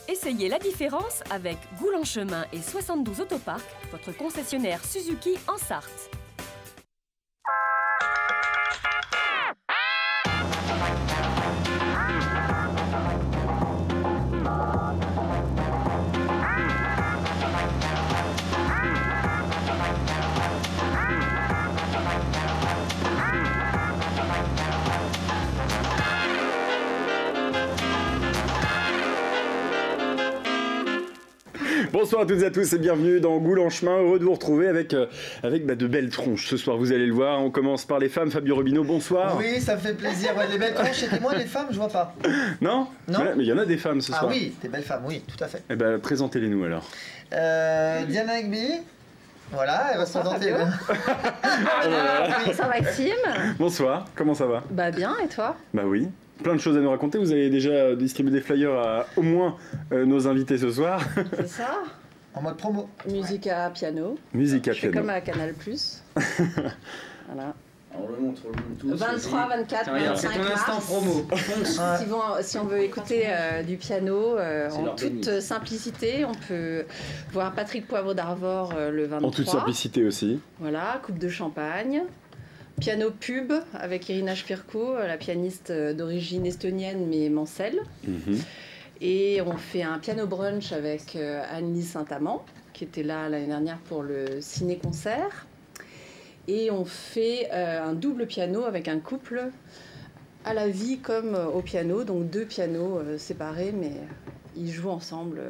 Essayez la différence avec Goulanchemin et 72 Autopark, votre concessionnaire Suzuki en Sarthe. Bonsoir à toutes et à tous et bienvenue dans Goulanchemin. Heureux de vous retrouver avec de belles tronches. Ce soir, vous allez le voir, on commence par les femmes. Fabio Robineau, bonsoir. Oui, ça me fait plaisir. Ouais, les belles tronches, et moi, les femmes, je vois pas. Non. Non. Mais il y en a des femmes ce soir. Ah oui, des belles femmes, oui, tout à fait. Eh ben, présentez-les-nous alors. Diana Egby. Voilà, elle va se présenter. Bonsoir Maxime. Bonsoir, comment ça va? Bah bien, et toi? Bah oui. Plein de choses à nous raconter. Vous avez déjà distribué des flyers à au moins nos invités ce soir. C'est ça. En mode promo. Musique à piano. Musique à Je fais piano. comme à Canal+. Voilà. On le montre tous. 23, 24, 25 c'est ton instant mars. promo. Si on veut écouter du piano en leur toute béni. simplicité, on peut voir Patrick Poivre d'Arvor le 23. En toute simplicité aussi. Voilà, coupe de champagne. Piano pub avec Irina Shpirko, la pianiste d'origine estonienne mais mancelle. Et on fait un piano brunch avec Anne-Lise Saint-Amand, qui était là l'année dernière pour le ciné-concert. Et on fait un double piano avec un couple à la vie comme au piano, donc deux pianos séparés, mais ils jouent ensemble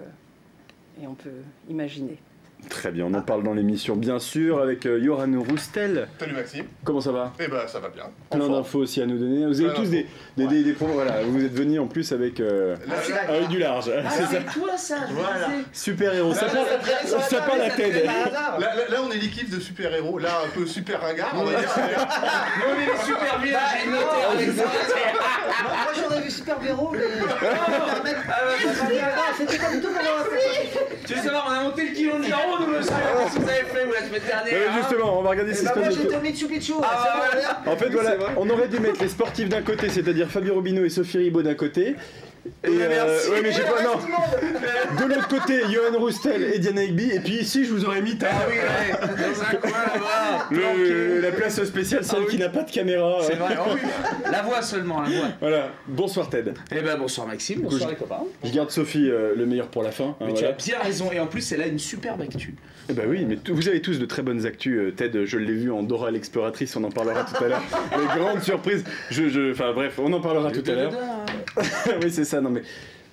et on peut imaginer. Très bien, on en parle dans l'émission bien sûr avec Johan Roustel. Salut Maxime. Comment ça va? Eh ben ça va bien. Plein d'infos aussi à nous donner. Vous avez tous des promos. Voilà, vous êtes venus en plus avec du large. C'est ça. toi ça, Voilà. Super héros. Ça part la tête. Là on est l'équipe de super-héros, là un peu super ringard, on va dire. Nous on est les super vieux, j'ai noté avec ça. Moi j'en ai vu Super Véro, mais. C'était pas du tout comment. Tu veux savoir, on a monté le kilo de zéro, nous le savons, qu'est-ce que vous avez fait vous la semaine dernière. Justement, on va regarder si Moi c'est j'étais au Michou Pichou. En fait, voilà, on aurait dû mettre les sportifs d'un côté, c'est-à-dire Fabio Robineau et Sophie Ribaud d'un côté. Et ouais, mais j'ai pas. Non. De l'autre côté, Johan Roustel et Diana Egby. Et puis ici, je vous aurais mis Ah oui, ouais, dans un coin là-bas. la place spéciale, celle qui n'a pas de caméra. C'est vrai, oh oui. La voix seulement, la voix. Voilà. Bonsoir Ted. Eh ben bonsoir Maxime, bonsoir les copains. Je garde Sophie le meilleur pour la fin. Hein, Mais voilà. tu as bien raison, et en plus elle a une superbe actu. Eh ben oui, mais vous avez tous de très bonnes actus. Ted, je l'ai vu en Dora l'exploratrice, on en parlera tout à l'heure. Les grandes surprises. Enfin bref, on en parlera tout à l'heure. Oui, c'est ça, non mais.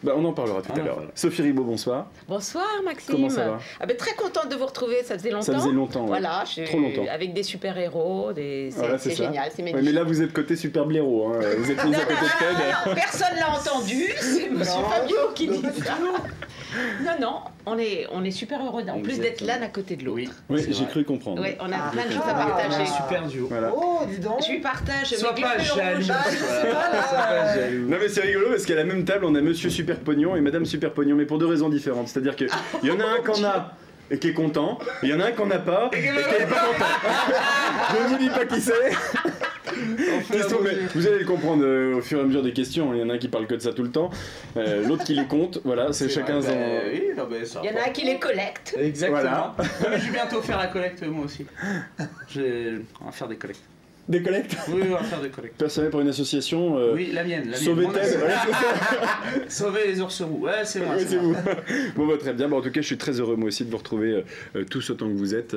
Bah, on en parlera tout à l'heure. Voilà. Sophie Ribaud, bonsoir. Bonsoir Maxime. Comment ça va? Ah ben, très contente de vous retrouver, ça faisait longtemps. Ça faisait longtemps, ouais. Voilà, Trop longtemps. avec des super-héros, Voilà, c'est ça. génial, c'est Ouais, magnifique. mais là, vous êtes côté super blaireau. Hein. Vous êtes mis à côté de Ted. Non, personne l'a entendu, c'est Monsieur Fabio qui dit ça. Non, on est super heureux en plus d'être l'un à côté de l'autre. Oui, C'est j'ai vrai. cru comprendre. Oui, on a plein de choses à partager. Super duo. Voilà. Oh, dis donc. Je lui partage Sois mes pas glifs jaloux. rouges. Non mais c'est rigolo parce qu'à la même table on a Monsieur Super Pognon et Madame Super Pognon mais pour deux raisons différentes. C'est-à-dire que il y en a un qu'on a et qui est content, et il y en a un qu'on n'a pas et qui est pas content. Je ne vous dis pas qui c'est. Question, mais vous allez le comprendre au fur et à mesure des questions. Il y en a un qui parle que de ça tout le temps, l'autre qui les compte. Voilà, c'est chacun son. Oui, non, mais ça. Il y en a un qui les collecte. Exactement. Voilà. Non, mais je vais bientôt faire la collecte moi aussi. On va faire des collectes. Des collectes. Oui, on va faire des collectes. Personnel pour une association. Oui, la mienne. Sauver Mon Ted. association. Voilà, c'est ça. Sauver les ours roux. Ouais, c'est moi. Oui, c'est c'est moi. vous. Bon, bah, très bien. Bon, en tout cas, je suis très heureux moi aussi de vous retrouver tous autant que vous êtes.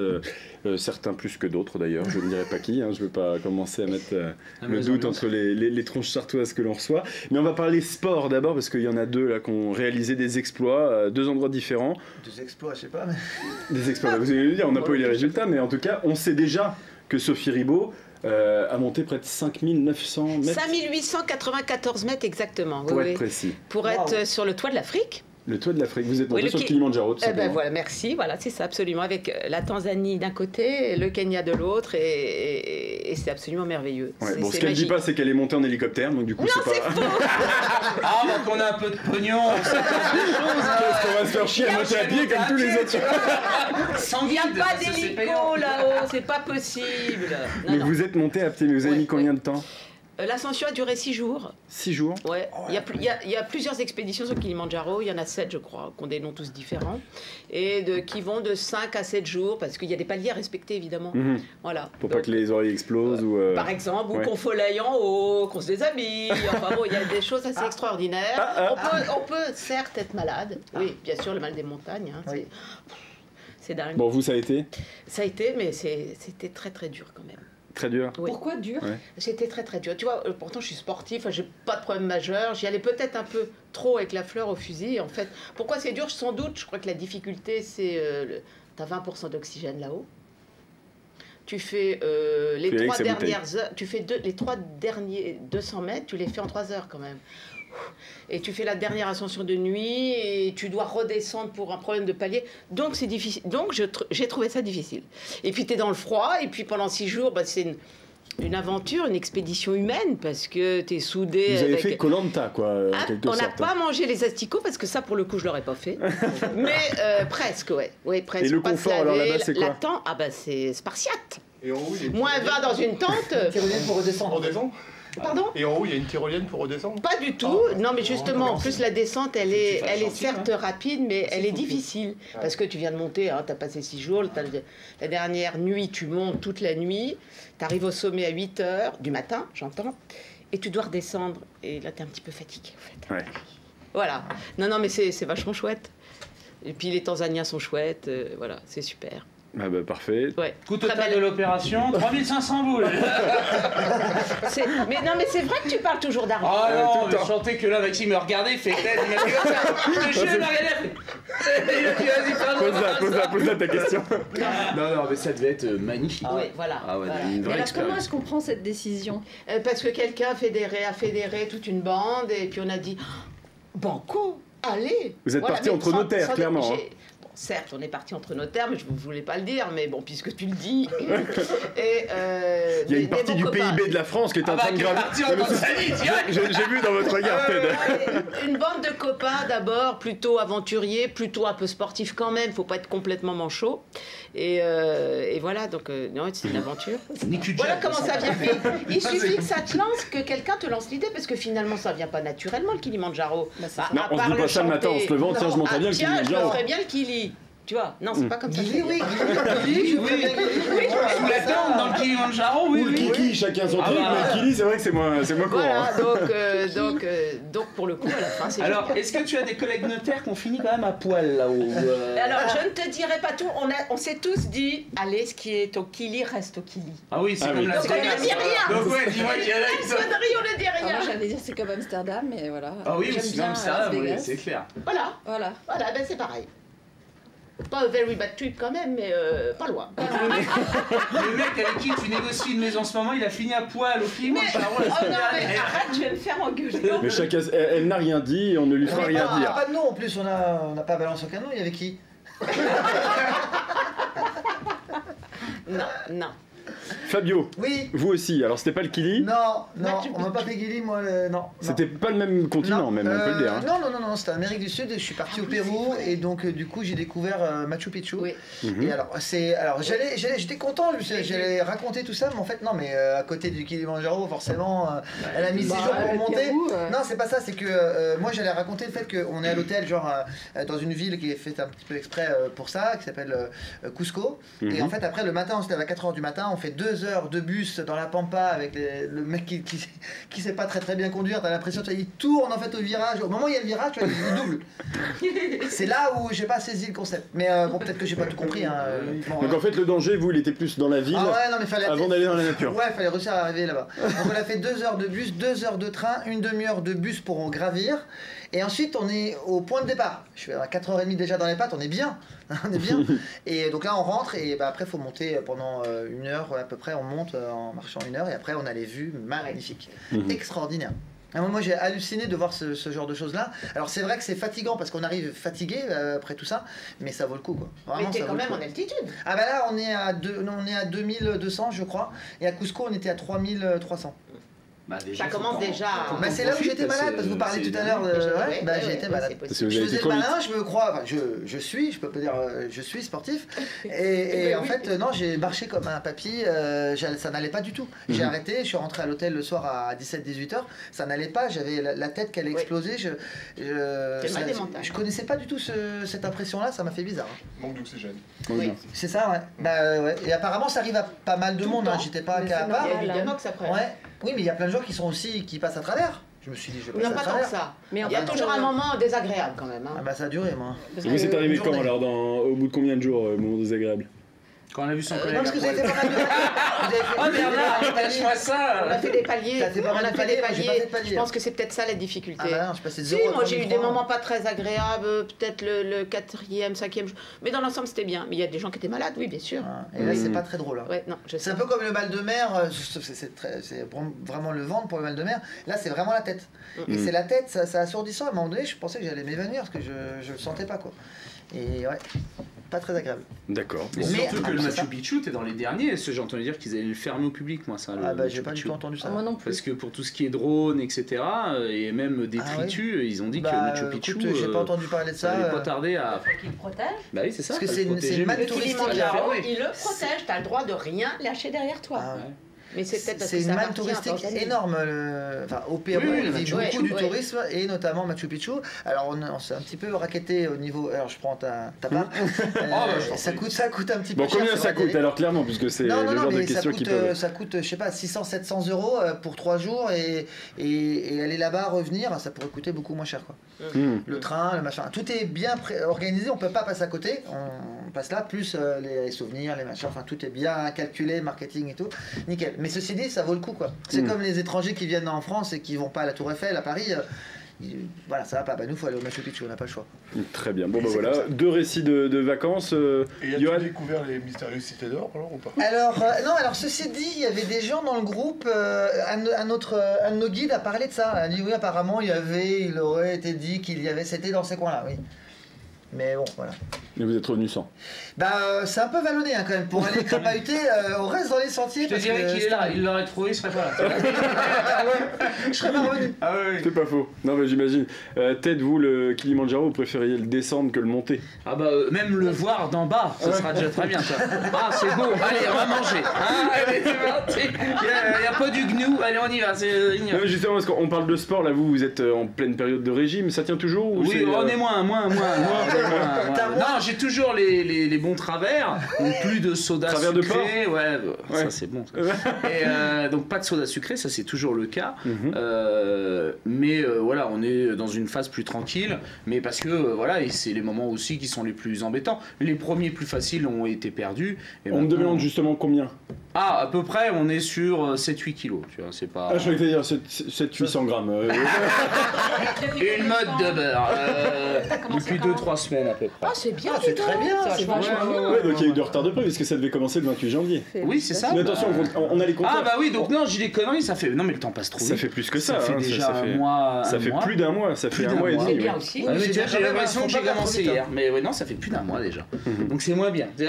Certains plus que d'autres d'ailleurs. Je ne dirai pas qui. Hein, je ne veux pas commencer à mettre le doute entre les tronches sartoises que l'on reçoit. Mais on va parler sport d'abord parce qu'il y en a deux là qui ont réalisé des exploits à deux endroits différents. Des exploits, je sais pas. Mais... Des exploits. Vous allez le dire. On n'a pas eu les résultats, mais en tout cas, on sait déjà que Sophie Ribaud a monté près de 5900 mètres. 5894 mètres exactement. Pour oui, être précis. Pour être sur le toit de l'Afrique. Le toit de l'Afrique. Vous êtes monté Oui, sur le Kilimanjaro, tout Eh ben simplement. voilà, merci. Voilà, c'est ça, absolument. Avec la Tanzanie d'un côté, le Kenya de l'autre, et c'est absolument merveilleux. Ouais, C'est- bon, ce c'est qu'elle dit magique. pas, c'est qu'elle est montée en hélicoptère, donc du coup, c'est pas. Ah, donc on a un peu de pognon, on sait faire des choses. Qu'est-ce qu'on va se faire chier à monter à pied comme tous les autres. Sans Il n'y a guide, pas parce que c'est payant. d'hélico là-haut, c'est pas possible. Non, Mais non. vous êtes monté à pied, mais vous avez Ouais, mis combien de temps? L'ascension a duré 6 jours. 6 jours. Ouais. Il y a plusieurs expéditions sur Kilimandjaro. Il y en a 7, je crois, qui ont des noms tous différents. Et qui vont de 5 à 7 jours, parce qu'il y a des paliers à respecter, évidemment. Voilà. Pour donc, pas que les oreilles explosent ou... Par exemple, ou qu'on follaille en haut, qu'on se déshabille. Enfin bon, il y a des choses assez extraordinaires. On peut certes être malade. Oui, bien sûr, le mal des montagnes. Hein, c'est dingue. Bon, vous, ça a été? Ça a été, mais c'était très très dur quand même. Très dur. Oui. Pourquoi dur? C'était très très dur. Tu vois, pourtant je suis sportive, j'ai pas de problème majeur. J'y allais peut-être un peu trop avec la fleur au fusil. En fait, pourquoi c'est dur? Sans doute, je crois que la difficulté, c'est t'as 20% d'oxygène là-haut. Tu fais les 3 dernières heures, tu fais les 3 derniers 200 mètres, tu les fais en 3 heures quand même. Et tu fais la dernière ascension de nuit et tu dois redescendre pour un problème de palier. Donc c'est difficile. Donc j'ai trouvé ça difficile. Et puis tu es dans le froid et puis pendant 6 jours, bah, c'est une aventure, une expédition humaine parce que tu es soudé. Vous avez fait Koh-Lanta, quoi, en quelque sorte. On n'a pas mangé les asticots parce que ça, pour le coup, je l'aurais pas fait. Mais presque, ouais, presque. Et le confort, alors là-bas, c'est quoi? Ah bah c'est spartiate. Et en haut, il y a Moins 20 dans une tente. Tyrolienne pour redescendre. Pardon? Et en haut, il y a une tyrolienne pour redescendre? Pas du tout. Non, mais justement, en plus, la descente, elle est certes rapide, mais elle est difficile. Parce que tu viens de monter, hein, tu as passé 6 jours. La dernière nuit, tu montes toute la nuit. Tu arrives au sommet à 8 h du matin, j'entends. Et tu dois redescendre. Et là, tu es un petit peu fatigué, en fait. Ouais. Voilà. Non, mais c'est vachement chouette. Et puis, les Tanzaniens sont chouettes. Voilà, c'est super. Ah bah parfait. Ouais. Coût total de l'opération, 3500 boules. Mais non, mais c'est vrai que tu parles toujours d'argent. Ah non, mais je sentais que là, Maxime me regardait, il fait tête, il m'a dit comme ça. Le jeu m'a regardé. Il a dit, vas-y, Pose-la ta question. Non, mais ça devait être magnifique. Oui, voilà. Ah ouais, voilà. une vraie Alors comment expérience. est-ce qu'on prend cette décision? Parce que quelqu'un a fédéré toute une bande et puis on a dit Banco, allez. Vous êtes partis entre notaires, clairement. Certes, on est parti entre notaires, mais je ne voulais pas le dire, mais bon, puisque tu le dis. Et, il y a une partie du PIB de la France qui est en train de gravir. J'ai vu dans votre regard, Ted. Une bande de copains d'abord, plutôt aventuriers, plutôt un peu sportifs quand même, faut pas être complètement manchot. Et voilà, donc non, c'est une aventure. Voilà comment ça vient. Il suffit que ça te lance, que quelqu'un te lance l'idée, parce que finalement ça vient pas naturellement le Kilimandjaro. Non, on se dit pas ça le matin en se levant, tiens, je monterais bien le Kilimandjaro. Je me ferais bien le Kili. Tu vois, non, c'est pas comme ça. Guili, oui, Guili, Sous la tente dans le Kilimandjaro, oui. Ou le Kiki, chacun son truc, mais le Kili, c'est vrai que c'est moins courant. Voilà, donc pour le coup, à la fin, c'est. Alors, est-ce que tu as des collègues notaires qui ont fini quand même à poil là-haut? Alors, je ne te dirai pas tout. On s'est tous dit, allez, ce qui est au Kili reste au Kili. Ah oui, c'est comme la Donc on ne dit rien. Donc ouais, dis-moi qu'il y en a qui sont... On ne dit rien. Moi j'allais dire c'est comme Amsterdam, mais voilà. Ah oui, J'aime c'est bien comme ça, Las Vegas. c'est clair. Voilà, Voilà. ben c'est pareil. Pas un very bad trip quand même, mais pas loin. Le mec avec qui tu négocies une maison en ce moment, il a fini à poil au Kilimandjaro. Oh non, mais arrête, tu vas me faire engueuler. Mais chacun, elle n'a rien dit et on ne lui fera rien On n'a dire. pas de nom en plus, on n'a pas balancé au canon, il y avait qui? Non. Fabio, Oui. vous aussi, alors c'était pas le Kili? Non, on m'a pas fait Guili, moi, non. C'était pas le même continent, même, on peut le dire. Hein. Non, c'était Amérique du Sud, je suis parti au Pérou, et donc du coup j'ai découvert Machu Picchu. Oui. Et alors j'étais content, j'allais raconter tout ça, mais en fait non, mais à côté du Kilimandjaro, forcément, elle a mis 6 jours pour monter. Non, c'est pas ça, c'est que moi j'allais raconter le fait qu'on est à l'hôtel, genre dans une ville qui est faite un petit peu exprès pour ça, qui s'appelle Cusco. Et en fait après le matin, on se lève à 4 h du matin, on fait 2 heures de bus dans la pampa avec le mec qui sait pas très bien conduire, t'as l'impression qu'il tourne en fait au virage, au moment où il y a le virage, tu vois, il double. C'est là où j'ai pas saisi le concept, mais bon, peut-être que j'ai pas tout compris. Hein. Bon, donc en fait le danger, vous, il était plus dans la ville avant d'aller dans la nature. Ouais, fallait réussir à arriver là-bas. Donc on a fait 2 heures de bus, 2 heures de train, une demi-heure de bus pour en gravir. Et ensuite, on est au point de départ. Je suis à 4 h 30 déjà dans les pattes, on est bien. On est bien. Et donc là, on rentre et après, il faut monter pendant 1 heure à peu près. On monte en marchant 1 heure et après, on a les vues magnifiques. Extraordinaires. Moi, j'ai halluciné de voir ce genre de choses-là. Alors, c'est vrai que c'est fatigant parce qu'on arrive fatigué après tout ça, mais ça vaut le coup, quoi. Vraiment, mais t'es quand même en altitude. Ah bah là, on est à 2200, je crois. Et à Cusco, on était à 3300. Bah, déjà, Ça commence déjà. Bah, c'est là où j'étais malade, parce que vous parliez tout à l'heure de. Ouais, bah, j'ai été malade. Parce que vous Je avez faisais été le trop vite. malin, je me crois, enfin, je peux pas dire, je suis sportif, et en fait, non, j'ai marché comme un papy, ça n'allait pas du tout. J'ai arrêté, je suis rentré à l'hôtel le soir à 17-18 h, ça n'allait pas, j'avais la tête qui allait exploser, je connaissais pas du tout cette impression-là, ça m'a fait bizarre. Manque d'oxygène. Oui. C'est ça, ouais. Bah, ouais. Et apparemment, ça arrive à pas mal de monde, hein. J'étais pas qu'à part. Évidemment que ça prend. Ouais. Oui, mais il y a plein de gens qui passent à travers. Je me suis dit, je vais Non, passer à pas tant que travers. ça. Mais Il y a toujours un moment désagréable quand même. Ah Hein. bah ça a duré, moi. Parce Vous, c'est que- arrivé une quand journée. alors au bout de combien de jours, moment désagréable? Quand on a vu son Non, collègue. parce que vous avez après- fait pas mal de... Vous avez fait- Oh Bernard, lâche-moi On ça. a fait des paliers. T'as fait pas On mal a de fait des paliers, moi, j'ai pas fait de paliers. paliers. Je pense que c'est peut-être ça la difficulté. Ah bah non, je passais de Si, 0 à moi j'ai eu des 33. moments pas très agréables, peut-être le 4e, 5e jour. Mais dans l'ensemble c'était bien. Mais il y a des gens qui étaient malades, oui, bien sûr. Ah, et là, c'est pas très drôle. Hein. Ouais, non, je C'est sais. un peu comme le mal de mer, c'est vraiment le ventre pour le mal de mer. Là, c'est vraiment la tête. Et c'est la tête, c'est assourdissant. À un moment donné, je pensais que j'allais m'évanouir parce que je le sentais pas, quoi. Et ouais, pas très agréable. D'accord. Mais Mais surtout que le après Machu ça- Picchu, t'es dans les derniers. J'ai entendu dire qu'ils allaient le fermer au public, moi, ça. Le Ah bah, Machu j'ai pas du Picchu. tout entendu ça. Ah, moi non plus. Parce que pour tout ce qui est drone, etc., et même détritus, ils ont dit que Bah, Machu Picchu, écoute, j'ai pas entendu parler de ça ça. allait pas tarder à. Faut qu'il le protège. Bah oui, c'est ça. Parce que faut c'est le une- protéger, c'est une mais- manne Le touristique, Kilimanjaro, là. il le protège, t'as le droit de rien lâcher derrière toi. Ah, Ouais. Mais c'est peut-être parce c'est que une ça manne appartient à touristique Tanzanie. énorme. Enfin, au Pérou, Oui, oui, il le vit Machu beaucoup du Picchu. tourisme et notamment Machu Picchu. Alors, on s'est un petit peu raquetté au niveau. Alors, je prends ta part. bah, je t'en Ça prie. coûte un petit peu Bon, cher. combien c'est ça vrai d'y coûte aller. alors clairement, puisque c'est Non, le non, genre de mais questions qui peuvent. ça coûte, je sais pas, 600-700 euros pour 3 jours et aller là-bas, revenir, ça pourrait coûter beaucoup moins cher, quoi. Le train, le machin, tout est bien organisé, on peut pas passer à côté, on passe là, plus les souvenirs, les machins, enfin tout est bien calculé, marketing et tout, nickel. Mais ceci dit, ça vaut le coup, quoi. C'est comme les étrangers qui viennent en France et qui vont pas à la Tour Eiffel, à Paris. Voilà, ça va pas. Bah, nous, faut aller au Machu Picchu, on n'a pas le choix. Très bien. Bon, bah C'est voilà, comme ça. 2 récits de vacances. Et Johan. as-tu découvert les mystérieuses cités d'or alors ou pas? Alors, non, alors ceci dit, il y avait des gens dans le groupe, un de nos guides a parlé de ça. Il a dit oui, apparemment, il aurait été dit qu'il y avait, c'était dans ces coins-là, oui. Mais bon, voilà. Mais vous êtes revenu sans. Bah, c'est un peu vallonné hein, quand même. Pour aller crapahuter, on reste dans les sentiers. Je te parce dirais que qu'il est là, il l'aurait trouvé, il serait pas là. je serais pas revenu. Ah oui. C'est pas faux. Non, mais j'imagine. Ted, vous, le Kilimanjaro, vous préfériez le descendre que le monter? Ah bah même le voir d'en bas, ça sera déjà très bien. Ça. Ah c'est beau, allez on va manger. Ah, allez, c'est parti. Il y a pas du gnou, allez on y va. Non, mais justement, parce qu'on parle de sport, là, vous êtes en pleine période de régime, ça tient toujours ou Oui, c'est, on est moins. Non, j'ai toujours les bons travers, donc plus de soda Travers de sucré, ouais, Ouais. ça c'est bon. Ça. Et donc pas de soda sucré, ça c'est toujours le cas. Mais voilà, on est dans une phase plus tranquille, mais parce que voilà, et c'est les moments aussi qui sont les plus embêtants. Les premiers plus faciles ont été perdus. Et On me maintenant- demande justement combien. Ah, à peu près, on est sur 7-8 kilos, tu vois, c'est pas... Ah, je croyais que t'allais dire 700-800 grammes. Une mode de beurre, depuis 2-3 semaines à peu près. Ah, c'est bien, Ah, c'est très bien, c'est vachement bien. Ouais, donc il y a eu de retard de près, parce que ça devait commencer le 28 janvier. Oui, c'est ça. Mais attention, on a les compteurs. Ah bah oui, donc non, j'ai des conneries, ça fait... Non mais le temps passe trop vite. Ça fait plus que ça. fait hein, déjà ça fait, un mois. Ça fait plus d'un mois, ça fait Plus un d'un mois et mois. demi. C'est bien ouais. aussi. Ah, mais tu vois, j'ai l'impression faut que j'ai pas commencé trop vite, hier. Mais ouais, non, ça fait plus d'un mois déjà. Mhm. Donc c'est moins bien. C'est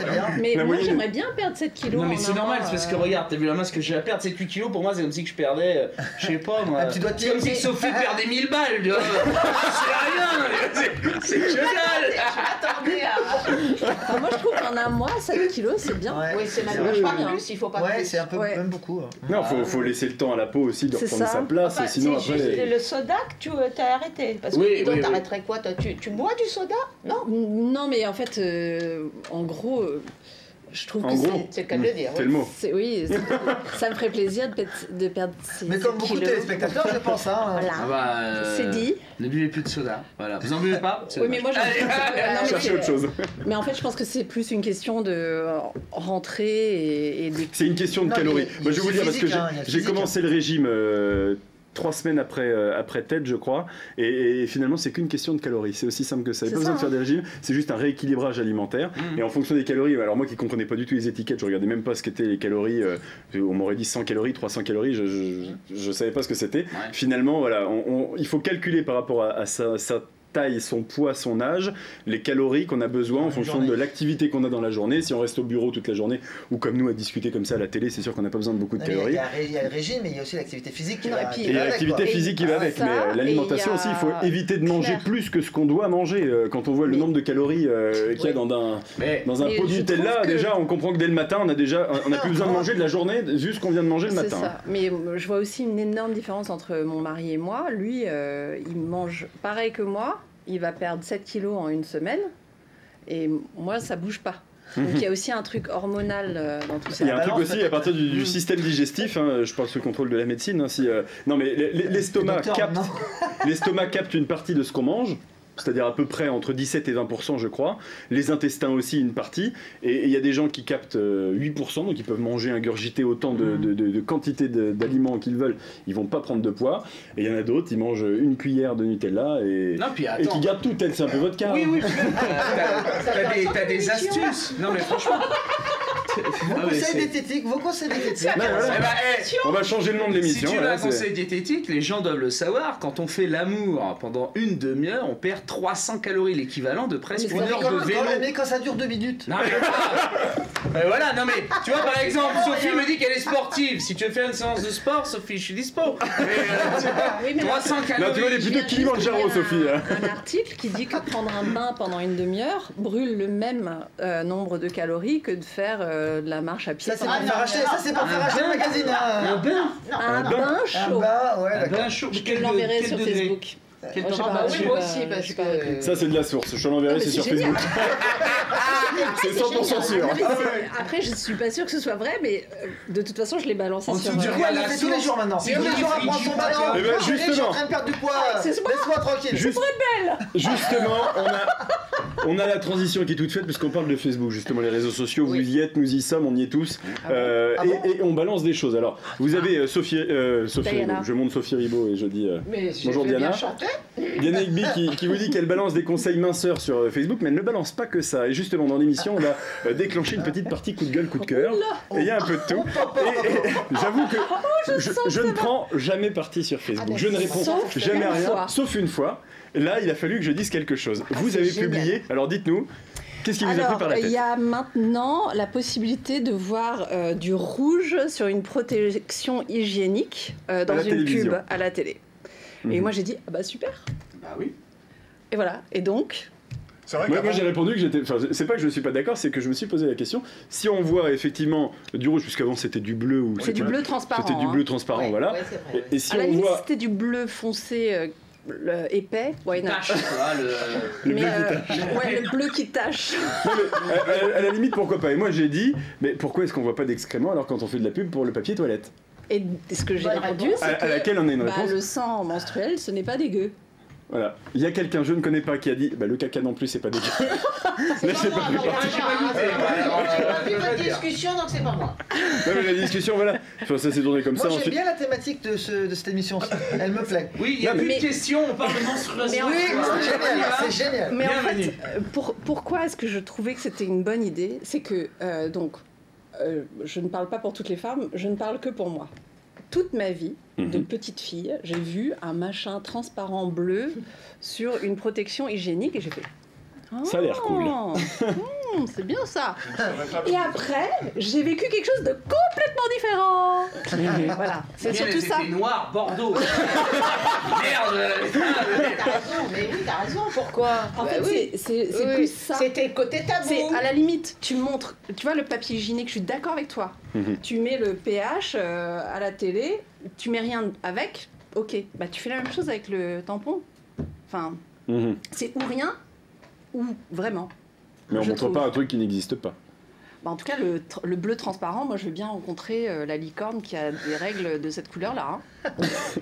bien. Mais La moi moyenne. j'aimerais bien perdre 7 kilos. Non mais en c'est un normal, mois, c'est parce que regarde, t'as vu la masse que j'ai à perdre, c'est 8 kilos, pour moi c'est comme si que je perdais, je sais pas moi. Un petit doigt de C'est comme pied. si Sophie perdait 1000 balles, tu vois. C'est rien, c'est que dalle. Je m'attendais à. Enfin, moi je trouve qu'en un mois 7 kilos c'est bien. Ouais. Oui, c'est C'est même vrai. pas bien. plus, il faut pas Ouais, plus. c'est un peu, Ouais. même beaucoup. Non, faut laisser le temps à la peau aussi de C'est reprendre ça. sa place, Enfin, sinon c'est après. juste le soda que tu t'as arrêté. Parce que Oui, donc oui, t'arrêterais quoi toi, tu bois du soda? Non, Non mais en fait, en gros, je trouve En que gros. c'est le cas de le dire. C'est le mot. oui, ça me ferait plaisir de perdre ces Mais comme 7 beaucoup de kilos. téléspectateurs, je pense. Hein. Voilà. Ah bah, C'est dit. Ne buvez plus de soda, voilà. Vous en buvez pas? C'est Oui mais dommage. moi je... Allez, Non, mais Cherchez autre chose. Mais en fait, je pense que c'est plus une question de rentrer et de... C'est une question de Non, mais calories. il y a Moi, je vais vous le dire, parce que physique, hein, il y a le j'ai physique, commencé le régime 3 semaines après Ted, je crois, et finalement, c'est qu'une question de calories. C'est aussi simple que ça. Il n'y a pas C'est besoin de ça, faire des régimes, c'est juste un rééquilibrage alimentaire. Et en fonction des calories, alors moi qui comprenais pas du tout les étiquettes, je regardais même pas ce qu'étaient les calories. On m'aurait dit 100 calories, 300 calories, je savais pas ce que c'était. Ouais. Finalement, voilà, il faut calculer par rapport à sa taille, son poids, son âge, les calories qu'on a besoin en fonction de l'activité qu'on a dans la journée. Si on reste au bureau toute la journée ou comme nous à discuter comme ça à la télé, c'est sûr qu'on n'a pas besoin de beaucoup de calories. Il y a le régime, mais il y a aussi l'activité physique qui va avec. Et l'activité physique qui va avec, mais l'alimentation aussi, il faut éviter de manger plus que ce qu'on doit manger. Quand on voit le nombre de calories qu'il y a dans un pot de Nutella, déjà on comprend que dès le matin on a plus besoin de manger de la journée, juste qu'on vient de manger le matin. C'est ça. Mais je vois aussi une énorme différence entre mon mari et moi. Lui, il mange pareil que moi, il va perdre 7 kilos en une semaine, et moi ça bouge pas. Donc il y a aussi un truc hormonal dans tout ça. Il y a un truc aussi à partir du système digestif, hein, je parle sous le contrôle de la médecine, hein, non mais l'estomac capte une partie de ce qu'on mange, c'est-à-dire à peu près entre 17 et 20% je crois, les intestins aussi une partie, et il y a des gens qui captent 8%, donc ils peuvent manger, ingurgiter autant de quantité d'aliments qu'ils veulent, ils vont pas prendre de poids, et il y en a d'autres, ils mangent une cuillère de Nutella et qui gardent tout, tel c'est un peu votre cas. Oui, t'as des astuces. Non mais franchement... Vos conseils diététiques. On va changer le nom de l'émission. Si tu veux un conseil diététique, les gens doivent le savoir, quand on fait l'amour pendant une demi-heure, on perd 300 calories, l'équivalent de presque une heure de vélo. Mais quand ça dure 2 minutes. Non mais voilà, non mais tu vois par exemple, Sophie me dit qu'elle est sportive. Si tu veux faire une séance de sport, Sophie, je suis dispo. 300 calories. Non, tu vois, elle est plutôt Kilimanjaro, Sophie. Un article qui dit que prendre un bain pendant une demi-heure brûle le même nombre de calories que de faire de la marche à pied. Ça c'est pour faire acheter le magazine. Un bain chaud. Un bain chaud. Je te l'enverrai sur Facebook. Oui, moi aussi, parce que... Ça c'est de la source, je te l'enverrai, c'est sur Facebook. C'est 100% sûr. Après, je suis pas sûre que ce soit vrai, mais de toute façon, je l'ai balancé sur... Du coup, elle le fait tous les jours maintenant. Tous les jours, elle prend son ballon. Je suis en train de perdre du poids. Laisse-moi tranquille. C'est pour être belle. Justement, on a la transition qui est toute faite, puisqu'on parle de Facebook, justement, les réseaux sociaux, vous y êtes, nous y sommes, on y est tous. Et on balance des choses. Alors, vous avez Sophie Ribaud, je monte Sophie Ribaud et je dis bonjour Diana. Diana Higby qui vous dit qu'elle balance des conseils minceurs sur Facebook, mais elle ne balance pas que ça. Et justement, dans l'émission, on va déclencher une petite partie coup de gueule, coup de cœur. Et il y a un peu de tout. Et j'avoue que je ne prends jamais parti sur Facebook. Je ne réponds jamais à rien, sauf une fois. Là, il a fallu que je dise quelque chose. Vous avez publié, alors dites-nous, qu'est-ce qui vous a pris par la tête ? Il y a maintenant la possibilité de voir du rouge sur une protection hygiénique dans une pub à la télé. Et moi j'ai dit, ah bah super. Bah oui. Et voilà, et donc... Moi j'ai répondu que j'étais... Enfin, c'est pas que je ne suis pas d'accord, c'est que je me suis posé la question. Si on voit effectivement du rouge, puisqu'avant c'était du bleu... C'est du bleu transparent. C'était du bleu transparent, voilà. Ouais, et si à la on limite, voit... c'était du bleu foncé... épais, why not? Le bleu qui tache. Non, mais, à la limite, pourquoi pas? Et moi j'ai dit, mais pourquoi est-ce qu'on voit pas d'excréments alors quand on fait de la pub pour le papier toilette? Et ce que j'ai répondu, c'est à laquelle on a une réponse. Le sang menstruel, ce n'est pas dégueu. Voilà. Il y a quelqu'un, je ne connais pas, qui a dit le caca non plus, c'est pas dégueu. C'est pas moi, j'ai pas vu votre discussion, donc c'est pas moi. Non, mais la discussion, voilà. Enfin, ça s'est tourné comme ça. Moi, j'aime bien la thématique de cette émission. Elle me plaît. Oui, il y a plus de questions, on parle de menstruation. Oui, c'est génial. Mais en fait, pourquoi est-ce que je trouvais que c'était une bonne idée? C'est que, je ne parle pas pour toutes les femmes, je ne parle que pour moi. Toute ma vie, de petite fille, j'ai vu un machin transparent bleu sur une protection hygiénique et j'ai fait... Ça a l'air cool. C'est bien ça. Et après, j'ai vécu quelque chose de complètement différent. Voilà, c'est surtout ça. C'était noir, Bordeaux. Merde. Mais oui, t'as raison. Pourquoi? En fait, c'est plus ça. C'était le côté tabou. C'est à la limite, tu montres, tu vois le papier hygiénique, je suis d'accord avec toi. Tu mets le pH à la télé, tu mets rien avec, ok. Bah tu fais la même chose avec le tampon. Enfin, c'est ou rien. Ou vraiment. Mais on ne montre pas un truc qui n'existe pas. Bah en tout cas, le bleu transparent, moi je veux bien rencontrer la licorne qui a des règles de cette couleur-là. Hein.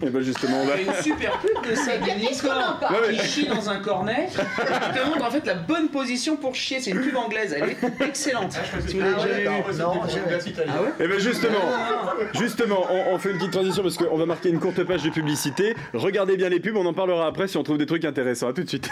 Et ben justement, on va... Il y a une super pub de ça, des licornes qui chie dans un cornet, qui te montre en fait la bonne position pour chier. C'est une pub anglaise, elle est excellente. Si vous l'avez jamais vue. Non, ah ouais. Et ben justement, on fait une petite transition parce qu'on va marquer une courte page de publicité. Regardez bien les pubs, on en parlera après si on trouve des trucs intéressants. À tout de suite.